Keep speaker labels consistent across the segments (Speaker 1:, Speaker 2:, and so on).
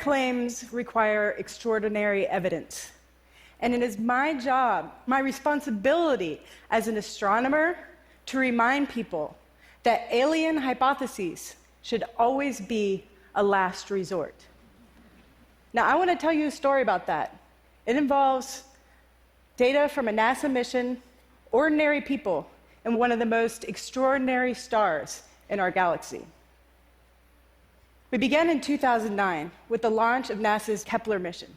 Speaker 1: claims require extraordinary evidence. And it is my job, my responsibility as an astronomer, to remind people that alien hypotheses should always be a last resort. Now, I want to tell you a story about that. It involves data from a NASA mission, ordinary people, and one of the most extraordinary stars in our galaxy. We began in 2009 with the launch of NASA's Kepler mission.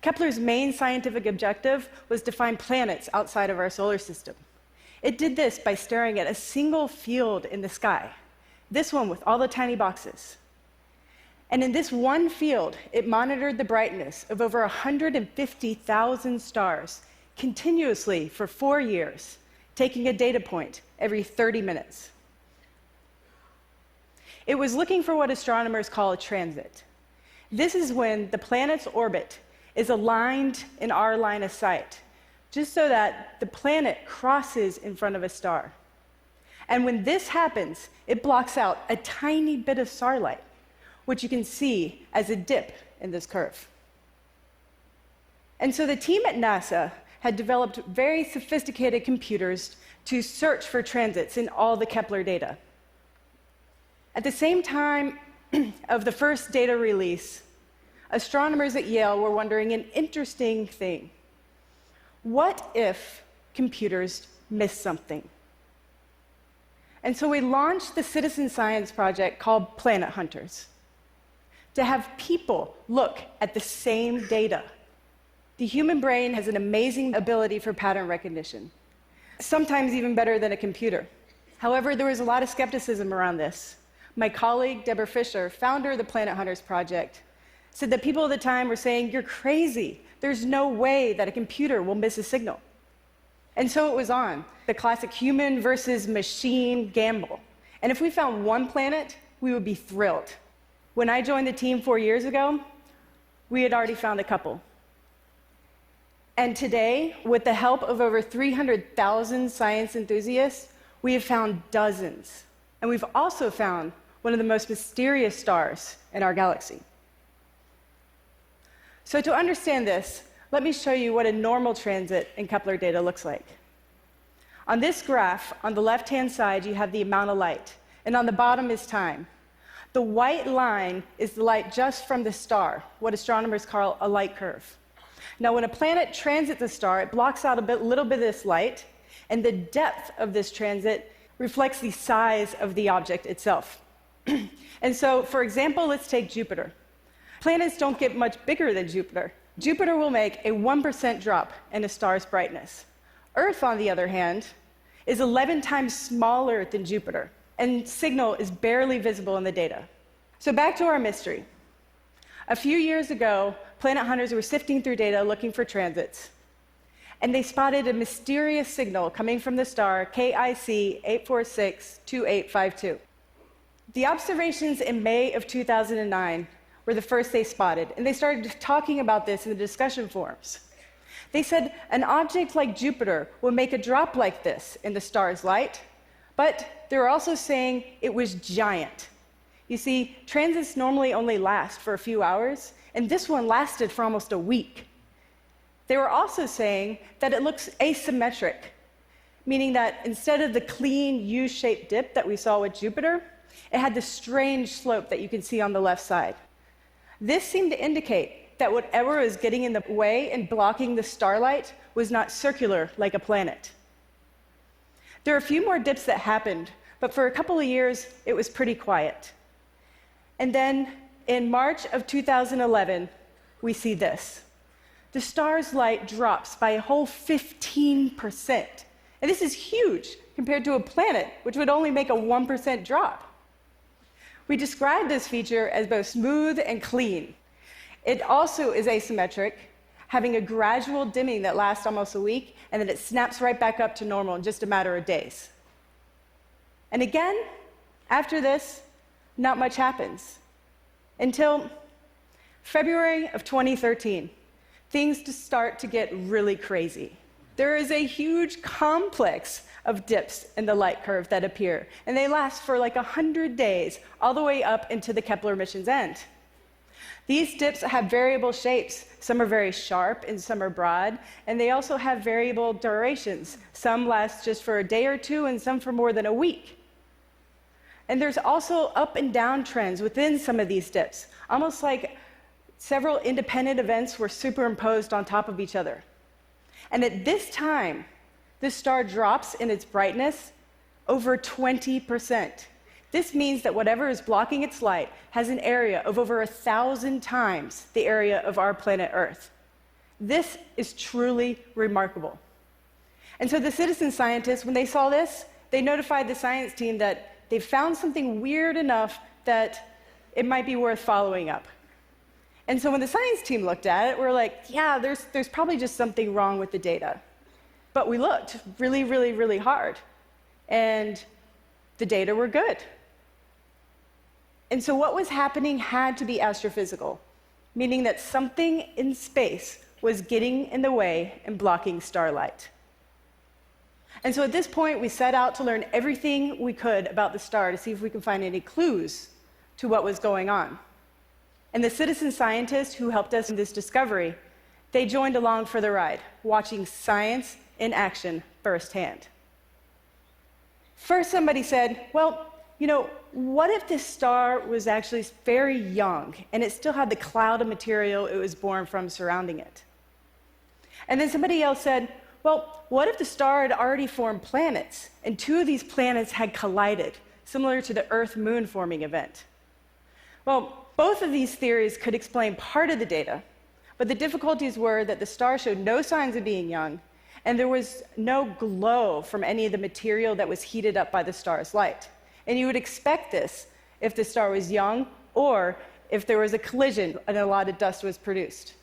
Speaker 1: Kepler's main scientific objective was to find planets outside of our solar system. It did this by staring at a single field in the sky, this one with all the tiny boxes. And in this one field, it monitored the brightness of over 150,000 stars continuously for 4 years, taking a data point every 30 minutes. It was looking for what astronomers call a transit. This is when the planet's orbit is aligned in our line of sight, just so that the planet crosses in front of a star. And when this happens, it blocks out a tiny bit of starlight, which you can see as a dip in this curve. And so the team at NASA had developed very sophisticated computers to search for transits in all the Kepler data. At the same time of the first data release, astronomers at Yale were wondering an interesting thing. What if computers miss something? And so we launched the citizen science project called Planet Hunters to have people look at the same data. The human brain has an amazing ability for pattern recognition, sometimes even better than a computer. However, there was a lot of skepticism around this. My colleague, Deborah Fisher, founder of the Planet Hunters project, said that people at the time were saying, "You're crazy. There's no way that a computer will miss a signal." And so it was on, the classic human versus machine gamble. And if we found one planet, we would be thrilled. When I joined the team 4 years ago, we had already found a couple. And today, with the help of over 300,000 science enthusiasts, we have found dozens. And we've also found one of the most mysterious stars in our galaxy. So to understand this, let me show you what a normal transit in Kepler data looks like. On this graph, on the left-hand side, you have the amount of light, and on the bottom is time. The white line is the light just from the star, what astronomers call a light curve. Now, when a planet transits a star, it blocks out a little bit of this light, and the depth of this transit reflects the size of the object itself. And so, for example, let's take Jupiter. Planets don't get much bigger than Jupiter. Jupiter will make a 1% drop in a star's brightness. Earth, on the other hand, is 11 times smaller than Jupiter, and signal is barely visible in the data. So back to our mystery. A few years ago, Planet Hunters were sifting through data looking for transits, and they spotted a mysterious signal coming from the star KIC 8462852. The observations in May of 2009 were the first they spotted, and they started talking about this in the discussion forums. They said an object like Jupiter will make a drop like this in the star's light, but they were also saying it was giant. You see, transits normally only last for a few hours, and this one lasted for almost a week. They were also saying that it looks asymmetric, meaning that instead of the clean U-shaped dip that we saw with Jupiter, it had this strange slope that you can see on the left side. This seemed to indicate that whatever was getting in the way and blocking the starlight was not circular like a planet. There are a few more dips that happened, but for a couple of years, it was pretty quiet. And then, in March of 2011, we see this. The star's light drops by a whole 15%. And this is huge compared to a planet, which would only make a 1% drop. We describe this feature as both smooth and clean. It also is asymmetric, having a gradual dimming that lasts almost a week, and then it snaps right back up to normal in just a matter of days. And again, after this, not much happens. Until February of 2013, things start to get really crazy. There is a huge complex of dips in the light curve that appear, and they last for like 100 days, all the way up into the Kepler mission's end. These dips have variable shapes. Some are very sharp and some are broad, and they also have variable durations. Some last just for a day or two and some for more than a week. And there's also up and down trends within some of these dips, almost like several independent events were superimposed on top of each other. And at this time, this star drops in its brightness over 20%. This means that whatever is blocking its light has an area of over 1,000 times the area of our planet Earth. This is truly remarkable. And so the citizen scientists, when they saw this, they notified the science team that they found something weird enough that it might be worth following up. And so when the science team looked at it, we're like, yeah, there's probably just something wrong with the data. But we looked really, really, really hard, and the data were good. And so what was happening had to be astrophysical, meaning that something in space was getting in the way and blocking starlight. And so at this point, we set out to learn everything we could about the star to see if we can find any clues to what was going on. And the citizen scientists who helped us in this discovery, they joined along for the ride, watching science in action firsthand. First, somebody said, well, what if this star was actually very young and it still had the cloud of material it was born from surrounding it? And then somebody else said, well, what if the star had already formed planets and two of these planets had collided, similar to the Earth-Moon forming event? Well, both of these theories could explain part of the data, but the difficulties were that the star showed no signs of being young, and there was no glow from any of the material that was heated up by the star's light. And you would expect this if the star was young or if there was a collision and a lot of dust was produced.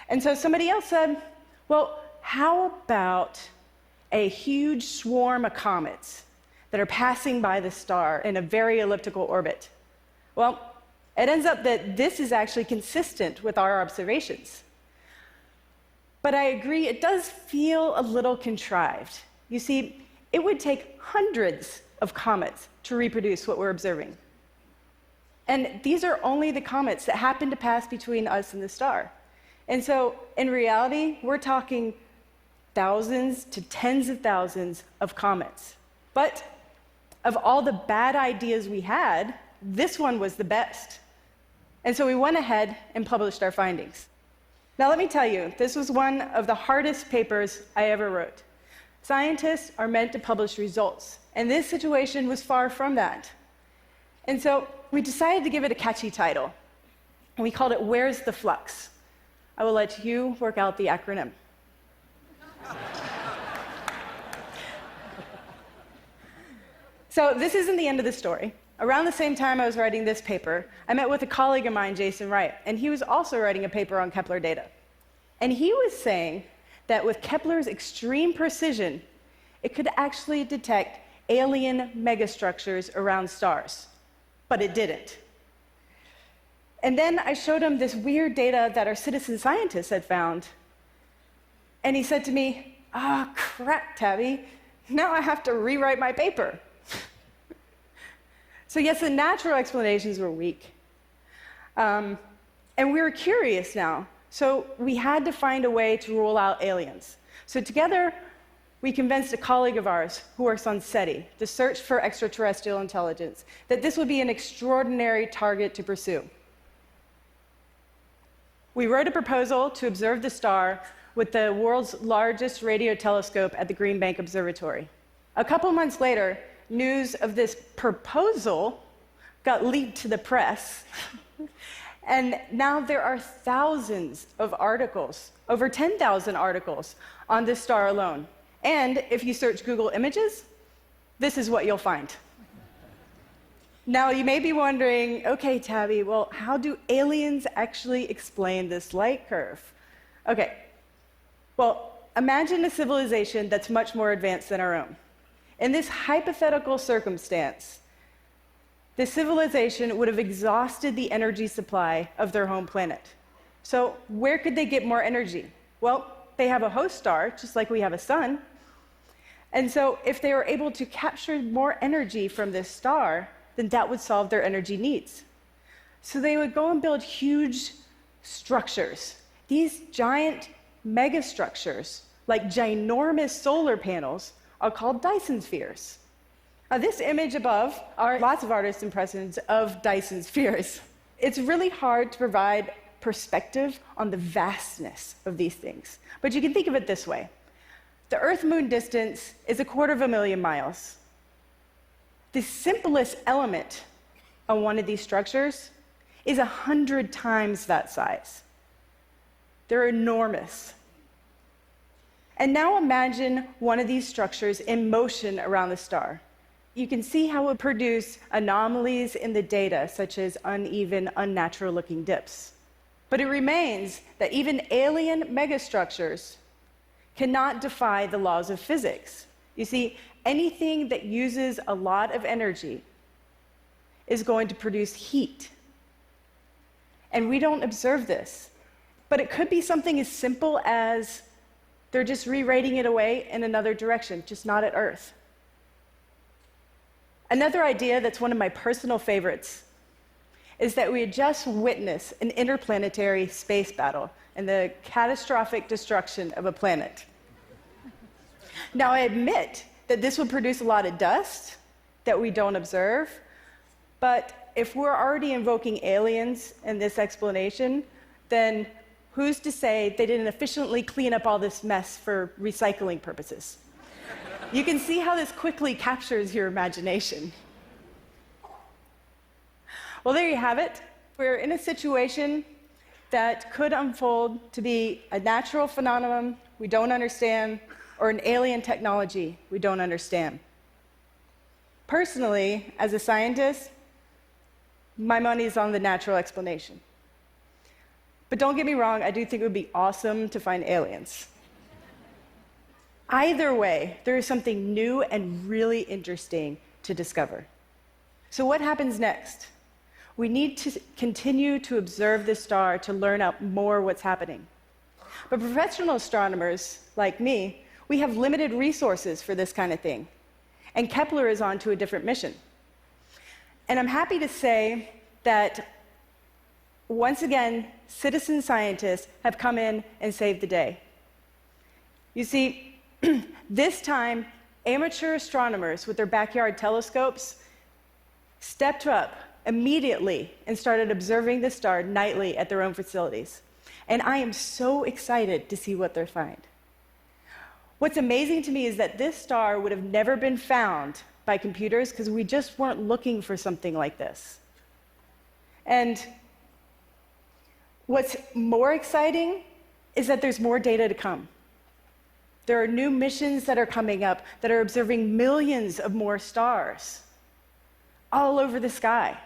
Speaker 1: And so somebody else said, well, how about a huge swarm of comets that are passing by the star in a very elliptical orbit? Well, it ends up that this is actually consistent with our observations. But I agree, it does feel a little contrived. You see, it would take hundreds of comets to reproduce what we're observing. And these are only the comets that happen to pass between us and the star. And so, in reality, we're talking thousands to tens of thousands of comets. But of all the bad ideas we had, this one was the best. And so we went ahead and published our findings. Now, let me tell you, this was one of the hardest papers I ever wrote. Scientists are meant to publish results, and this situation was far from that. And so we decided to give it a catchy title, and we called it Where's the Flux? I will let you work out the acronym. So this isn't the end of the story. Around the same time I was writing this paper, I met with a colleague of mine, Jason Wright, and he was also writing a paper on Kepler data. And he was saying that with Kepler's extreme precision, it could actually detect alien megastructures around stars, but it didn't. And then I showed him this weird data that our citizen scientists had found, and he said to me, crap, Tabby, now I have to rewrite my paper. So yes, the natural explanations were weak. And we were curious now, so we had to find a way to rule out aliens. So together, we convinced a colleague of ours who works on SETI, the Search for Extraterrestrial Intelligence, that this would be an extraordinary target to pursue. We wrote a proposal to observe the star with the world's largest radio telescope at the Green Bank Observatory. A couple months later, news of this proposal got leaked to the press. And now there are thousands of articles, over 10,000 articles, on this star alone. And if you search Google Images, this is what you'll find. Now, you may be wondering, okay, Tabby, well, how do aliens actually explain this light curve? Okay, well, imagine a civilization that's much more advanced than our own. In this hypothetical circumstance, the civilization would have exhausted the energy supply of their home planet. So where could they get more energy? Well, they have a host star, just like we have a sun. And so if they were able to capture more energy from this star, then that would solve their energy needs. So they would go and build huge structures. These giant megastructures, like ginormous solar panels, are called Dyson spheres. Now, this image above are lots of artist impressions of Dyson spheres. It's really hard to provide perspective on the vastness of these things. But you can think of it this way. The Earth-Moon distance is 250,000 miles. The simplest element on one of these structures is 100 times that size. They're enormous. And now imagine one of these structures in motion around the star. You can see how it would produce anomalies in the data, such as uneven, unnatural-looking dips. But it remains that even alien megastructures cannot defy the laws of physics. You see, anything that uses a lot of energy is going to produce heat. And we don't observe this. But it could be something as simple as they're just rewriting it away in another direction, just not at Earth. Another idea that's one of my personal favorites is that we had just witnessed an interplanetary space battle and the catastrophic destruction of a planet. Now, I admit that this would produce a lot of dust that we don't observe, but if we're already invoking aliens in this explanation, then who's to say they didn't efficiently clean up all this mess for recycling purposes? You can see how this quickly captures your imagination. Well, there you have it. We're in a situation that could unfold to be a natural phenomenon we don't understand, or an alien technology we don't understand. Personally, as a scientist, my money's on the natural explanation. But don't get me wrong, I do think it would be awesome to find aliens. Either way, there is something new and really interesting to discover. So what happens next? We need to continue to observe the star to learn out more what's happening. But professional astronomers, like me, we have limited resources for this kind of thing. And Kepler is on to a different mission. And I'm happy to say that, once again, citizen scientists have come in and saved the day. You see, this time, amateur astronomers with their backyard telescopes stepped up immediately and started observing the star nightly at their own facilities. And I am so excited to see what they find. What's amazing to me is that this star would have never been found by computers because we just weren't looking for something like this. And what's more exciting is that there's more data to come. There are new missions that are coming up that are observing millions of more stars all over the sky.